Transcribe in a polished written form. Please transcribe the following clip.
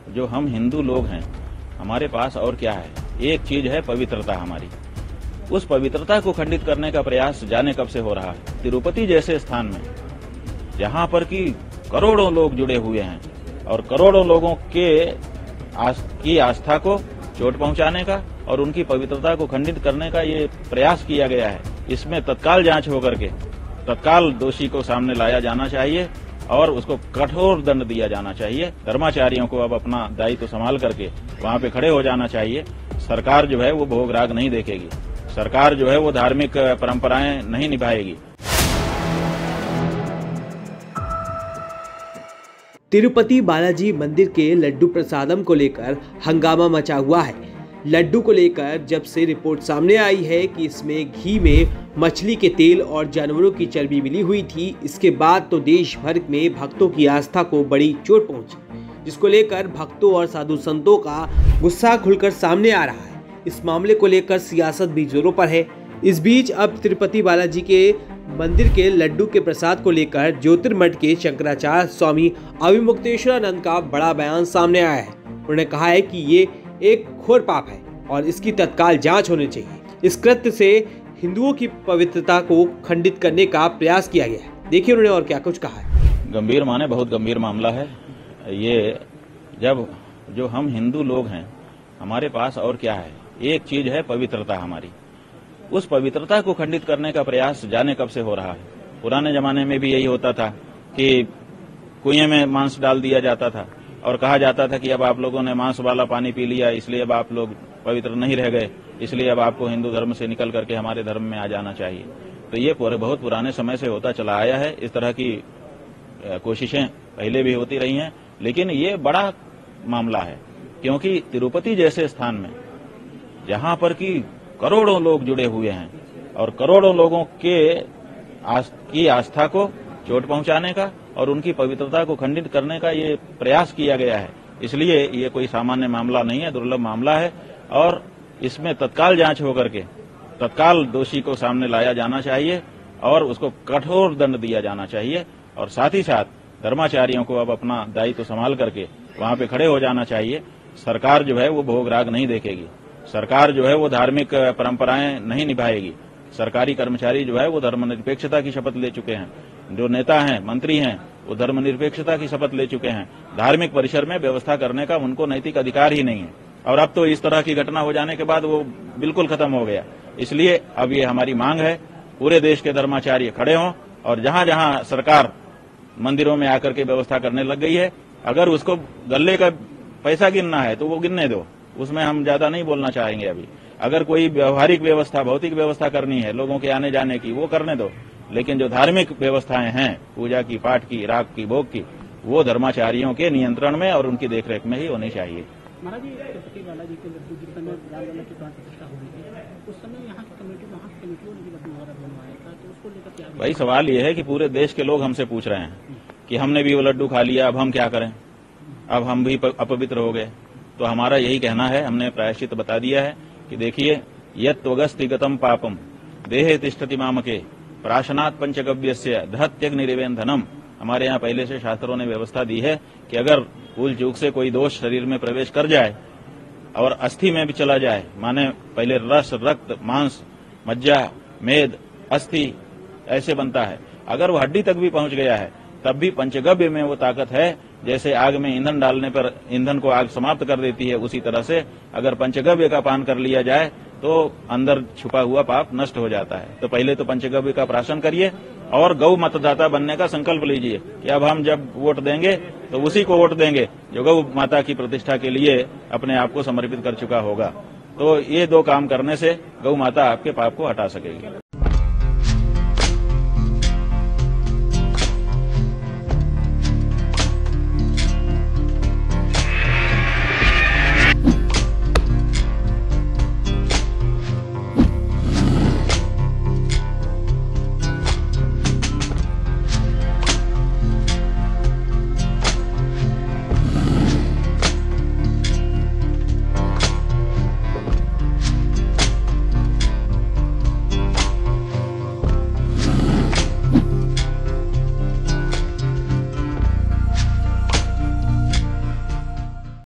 जो हम हिंदू लोग हैं, हमारे पास और क्या है? एक चीज है पवित्रता हमारी। उस पवित्रता को खंडित करने का प्रयास जाने कब से हो रहा है। तिरुपति जैसे स्थान में, जहां पर कि करोड़ों लोग जुड़े हुए हैं और करोड़ों लोगों की आस्था को चोट पहुंचाने का और उनकी पवित्रता को खंडित करने का ये प्रयास किया गया है। इसमें तत्काल जांच होकर के तत्काल दोषी को सामने लाया जाना चाहिए और उसको कठोर दंड दिया जाना चाहिए। धर्माचार्यों को अब अपना दायित्व संभाल करके वहां पे खड़े हो जाना चाहिए। सरकार जो है वो भोग राग नहीं देखेगी, सरकार जो है वो धार्मिक परंपराएं नहीं निभाएगी। तिरुपति बालाजी मंदिर के लड्डू प्रसादम को लेकर हंगामा मचा हुआ है। लड्डू को लेकर जब से रिपोर्ट सामने आई है कि इसमें घी में मछली के तेल और जानवरों की चर्बी मिली हुई थी, इसके बाद तो देश भर में भक्तों की आस्था को बड़ी चोट पहुंची, जिसको लेकर भक्तों और साधु संतों का गुस्सा खुलकर सामने आ रहा है। इस मामले को लेकर सियासत भी जोरों पर है। इस बीच अब तिरुपति बालाजी के मंदिर के लड्डू के प्रसाद को लेकर ज्योतिर्मठ के शंकराचार्य स्वामी अविमुक्तेश्वरानंद का बड़ा बयान सामने आया है। उन्होंने कहा है कि ये एक घोर पाप है और इसकी तत्काल जांच होनी चाहिए। इस कृत्य से हिंदुओं की पवित्रता को खंडित करने का प्रयास किया गया है। देखिए उन्होंने और क्या कुछ कहा है। गंभीर माने बहुत गंभीर मामला है ये। जब जो हम हिंदू लोग हैं, हमारे पास और क्या है? एक चीज है पवित्रता हमारी। उस पवित्रता को खंडित करने का प्रयास जाने कब से हो रहा है। पुराने जमाने में भी यही होता था कि कुएं में मांस डाल दिया जाता था और कहा जाता था कि अब आप लोगों ने मांस वाला पानी पी लिया, इसलिए अब आप लोग पवित्र नहीं रह गए, इसलिए अब आपको हिंदू धर्म से निकल करके हमारे धर्म में आ जाना चाहिए। तो ये बहुत पुराने समय से होता चला आया है। इस तरह की कोशिशें पहले भी होती रही हैं, लेकिन ये बड़ा मामला है क्योंकि तिरुपति जैसे स्थान में, जहां पर कि करोड़ों लोग जुड़े हुए हैं और करोड़ों लोगों की आस्था को चोट पहुंचाने का और उनकी पवित्रता को खंडित करने का ये प्रयास किया गया है। इसलिए ये कोई सामान्य मामला नहीं है, दुर्लभ मामला है और इसमें तत्काल जांच होकर के तत्काल दोषी को सामने लाया जाना चाहिए और उसको कठोर दंड दिया जाना चाहिए। और साथ ही साथ धर्माचार्यों को अब अपना दायित्व संभाल करके वहां पे खड़े हो जाना चाहिए। सरकार जो है वो भोग राग नहीं देखेगी, सरकार जो है वो धार्मिक परंपराएं नहीं निभाएगी। सरकारी कर्मचारी जो है वो धर्मनिरपेक्षता की शपथ ले चुके हैं। जो नेता हैं, मंत्री हैं, वो धर्मनिरपेक्षता की शपथ ले चुके हैं। धार्मिक परिसर में व्यवस्था करने का उनको नैतिक अधिकार ही नहीं है और अब तो इस तरह की घटना हो जाने के बाद वो बिल्कुल खत्म हो गया। इसलिए अब ये हमारी मांग है, पूरे देश के धर्माचार्य खड़े हों और जहां जहां सरकार मंदिरों में आकर के व्यवस्था करने लग गई है, अगर उसको गल्ले का पैसा गिनना है तो वो गिनने दो, उसमें हम ज्यादा नहीं बोलना चाहेंगे। अभी अगर कोई व्यवहारिक व्यवस्था, भौतिक व्यवस्था करनी है लोगों के आने जाने की, वो करने दो, लेकिन जो धार्मिक व्यवस्थाएं हैं, पूजा की, पाठ की, राग की, भोग की, वो धर्माचार्यों के नियंत्रण में और उनकी देखरेख में ही होनी चाहिए। महाराज जी, तिरुपति बालाजी के लड्डू जिस समय रामलला की प्राण प्रतिष्ठा हो रही थी, उस समय यहाँ की कमेटियों ने लड्डू वगैरह बनवाया था, तो उसको लेकर क्या? भाई सवाल ये है कि पूरे देश के लोग हमसे पूछ रहे हैं कि हमने भी वो लड्डू खा लिया, अब हम क्या करें, अब हम भी अपवित्र हो गए। तो हमारा यही कहना है, हमने प्रायश्चित बता दिया है कि देखिए, यत्वगस्तिगतम पापम देहे तिष्ठति मामके प्राशनात् पंचगव्यस्य दहत्यग्निरिवेन्धनम। हमारे यहाँ पहले से शास्त्रों ने व्यवस्था दी है कि अगर भूल चूक से कोई दोष शरीर में प्रवेश कर जाए और अस्थि में भी चला जाए, माने पहले रस, रक्त, मांस, मज्जा, मेद, अस्थि ऐसे बनता है, अगर वो हड्डी तक भी पहुंच गया है तब भी पंचगव्य में वो ताकत है। जैसे आग में ईंधन डालने पर ईंधन को आग समाप्त कर देती है, उसी तरह से अगर पंचगव्य का पान कर लिया जाए तो अंदर छुपा हुआ पाप नष्ट हो जाता है। तो पहले तो पंचगव्य का प्राशन करिए और गौ मतदाता बनने का संकल्प लीजिए कि अब हम जब वोट देंगे तो उसी को वोट देंगे जो गौ माता की प्रतिष्ठा के लिए अपने आप को समर्पित कर चुका होगा। तो ये दो काम करने से गौ माता आपके पाप को हटा सकेगी।